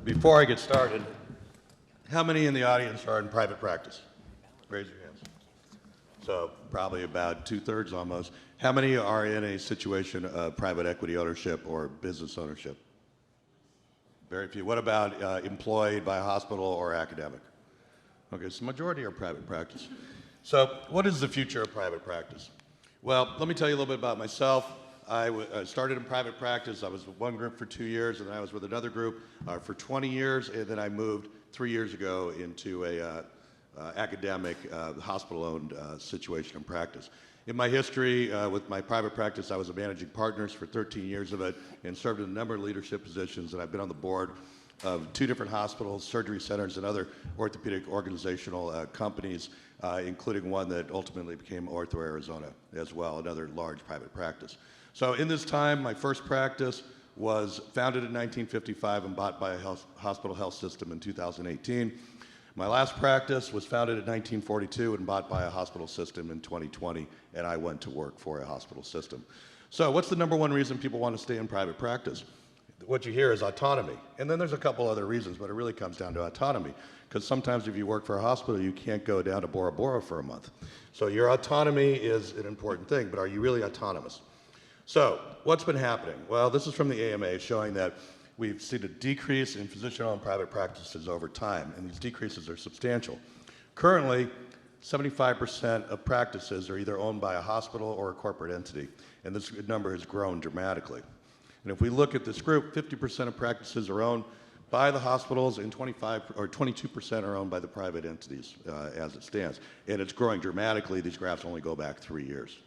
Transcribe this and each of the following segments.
Before I get started, how many in the audience are in private practice? Raise your hands. So probably about 2/3 almost. How many are in a situation of private equity ownership or business ownership? Very few. What about employed by a hospital or academic? Okay, so the majority are private practice. So what is the future of private practice? Well, let me tell you a little bit about myself. I started in private practice. I was with one group for 2 years, and then I was with another group for 20 years, and then I moved 3 years ago into a academic, hospital-owned situation and practice. In my history with my private practice, I was a managing partner for 13 years of it and served in a number of leadership positions, and I've been on the board of 2 different hospitals, surgery centers, and other orthopedic organizational companies, including one that ultimately became Ortho Arizona as well, another large private practice. So in this time, my first practice was founded in 1955 and bought by a hospital health system in 2018. My last practice was founded in 1942 and bought by a hospital system in 2020, and I went to work for a hospital system. So what's the number one reason people want to stay in private practice? What you hear is autonomy. And then there's a couple other reasons, but it really comes down to autonomy. Because sometimes if you work for a hospital, you can't go down to Bora Bora for a month. So your autonomy is an important thing, but are you really autonomous? So what's been happening? Well, this is from the AMA showing that we've seen a decrease in physician-owned private practices over time, and these decreases are substantial. Currently, 75% of practices are either owned by a hospital or a corporate entity, and this number has grown dramatically. And if we look at this group, 50% of practices are owned by the hospitals and 22% are owned by the private entities as it stands. And it's growing dramatically. These graphs only go back 3 years.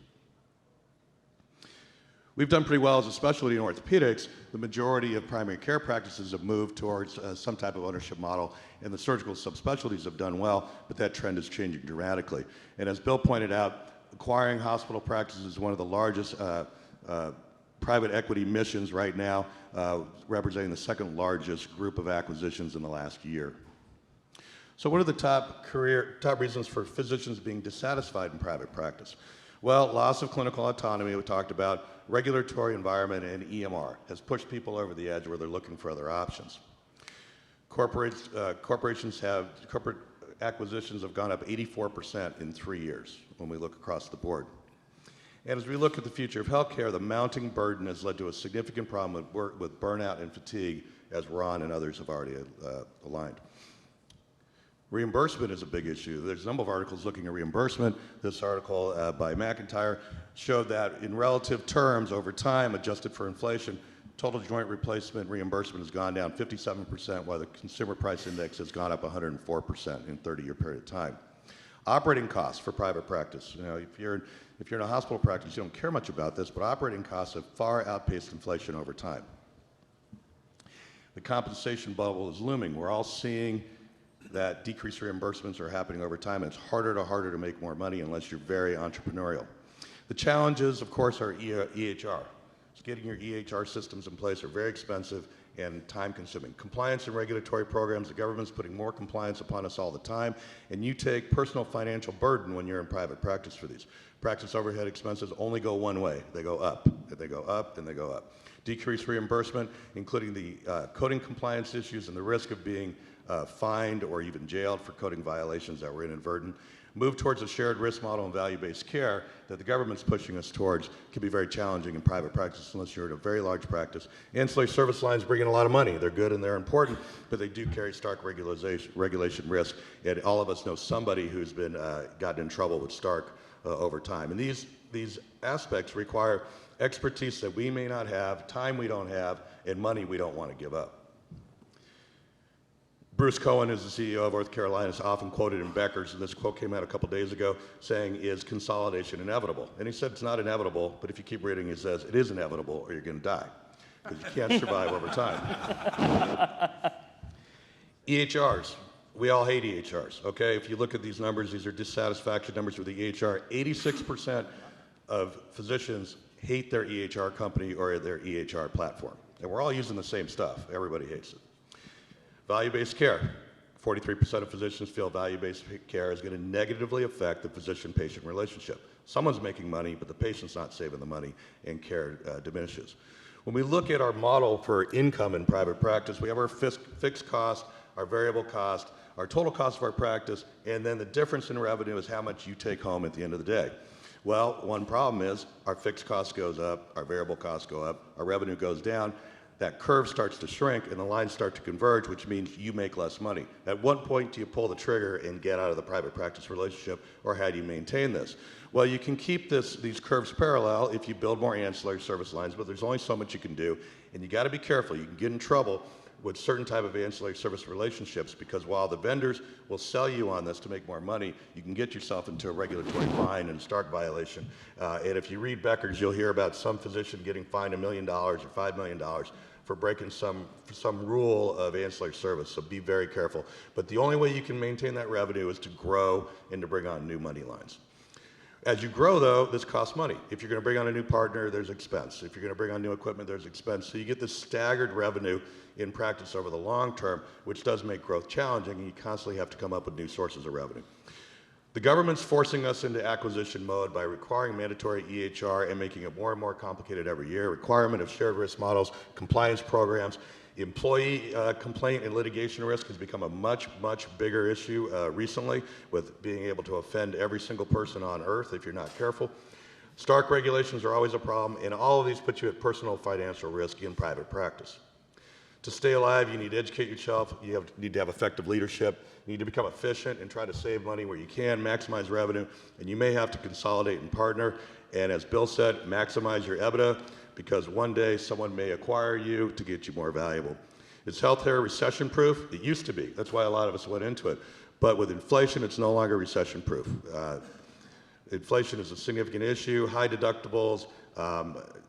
We've done pretty well as a specialty in orthopedics. The majority of primary care practices have moved towards some type of ownership model, and the surgical subspecialties have done well, but that trend is changing dramatically. And as Bill pointed out, acquiring hospital practices is one of the largest private equity missions right now, representing the second largest group of acquisitions in the last year. So what are the top reasons for physicians being dissatisfied in private practice? Well, loss of clinical autonomy, we talked about, regulatory environment, and EMR has pushed people over the edge where they're looking for other options. Corporate acquisitions have gone up 84% in 3 years when we look across the board. And as we look at the future of healthcare, the mounting burden has led to a significant problem with burnout and fatigue, as Ron and others have already aligned. Reimbursement is a big issue. There's a number of articles looking at reimbursement. This article by McIntyre showed that in relative terms, over time, adjusted for inflation, total joint replacement reimbursement has gone down 57%, while the consumer price index has gone up 104% in a 30-year period of time. Operating costs for private practice. You know, if you're in a hospital practice, you don't care much about this, but operating costs have far outpaced inflation over time. The compensation bubble is looming. We're all seeing that decreased reimbursements are happening over time, and it's harder to make more money unless you're very entrepreneurial. The challenges, of course, are EHR. So getting your EHR systems in place are very expensive and time-consuming. Compliance and regulatory programs, the government's putting more compliance upon us all the time, and you take personal financial burden when you're in private practice for these. Practice overhead expenses only go one way. They go up, and they go up, and they go up. Decreased reimbursement, including the coding compliance issues and the risk of being fined or even jailed for coding violations that were inadvertent. Move towards a shared risk model and value-based care that the government's pushing us towards can be very challenging in private practice unless you're in a very large practice. Ancillary service lines bring in a lot of money. They're good and they're important, but they do carry stark regulation risk. And all of us know somebody who's been gotten in trouble with stark over time. And these aspects require expertise that we may not have, time we don't have, and money we don't want to give up. Bruce Cohen is the CEO of North Carolina, is often quoted in Becker's, and this quote came out a couple days ago, saying, is consolidation inevitable? And he said it's not inevitable, but if you keep reading, he says it is inevitable or you're going to die, because you can't survive over time. EHRs. We all hate EHRs, okay? If you look at these numbers, these are dissatisfaction numbers with the EHR. 86% of physicians hate their EHR company or their EHR platform. And we're all using the same stuff. Everybody hates it. Value-based care. 43% of physicians feel value-based care is going to negatively affect the physician-patient relationship. Someone's making money, but the patient's not saving the money, and care diminishes. When we look at our model for income in private practice, we have our fixed cost, our variable cost, our total cost of our practice, and then the difference in revenue is how much you take home at the end of the day. Well, one problem is our fixed cost goes up, our variable costs go up, our revenue goes down. That curve starts to shrink and the lines start to converge, which means you make less money. At what point do you pull the trigger and get out of the private practice relationship, or how do you maintain this? Well, you can keep these curves parallel if you build more ancillary service lines, but there's only so much you can do, and you got to be careful. You can get in trouble with certain type of ancillary service relationships, because while the vendors will sell you on this to make more money, you can get yourself into a regulatory fine and Stark violation. And if you read Becker's, you'll hear about some physician getting fined $1 million or $5 million for breaking some rule of ancillary service, so be very careful. But the only way you can maintain that revenue is to grow and to bring on new money lines. As you grow, though, this costs money. If you're going to bring on a new partner, there's expense. If you're going to bring on new equipment, there's expense. So you get this staggered revenue in practice over the long term, which does make growth challenging, and you constantly have to come up with new sources of revenue. The government's forcing us into acquisition mode by requiring mandatory EHR and making it more and more complicated every year. Requirement of shared risk models, compliance programs, employee complaint and litigation risk has become a much, much bigger issue recently, with being able to offend every single person on earth if you're not careful. Stark regulations are always a problem, and all of these put you at personal financial risk in private practice. To stay alive, you need to educate yourself, you need to have effective leadership, you need to become efficient and try to save money where you can, maximize revenue, and you may have to consolidate and partner. And as Bill said, maximize your EBITDA, because one day someone may acquire you to get you more valuable. Is healthcare recession-proof? It used to be. That's why a lot of us went into it. But with inflation, it's no longer recession-proof. Inflation is a significant issue, high deductibles,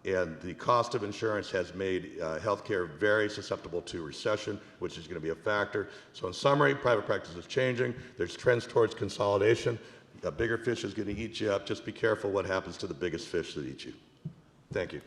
and the cost of insurance has made healthcare very susceptible to recession, which is going to be a factor. So in summary, private practice is changing. There's trends towards consolidation. A bigger fish is going to eat you up. Just be careful what happens to the biggest fish that eats you. Thank you.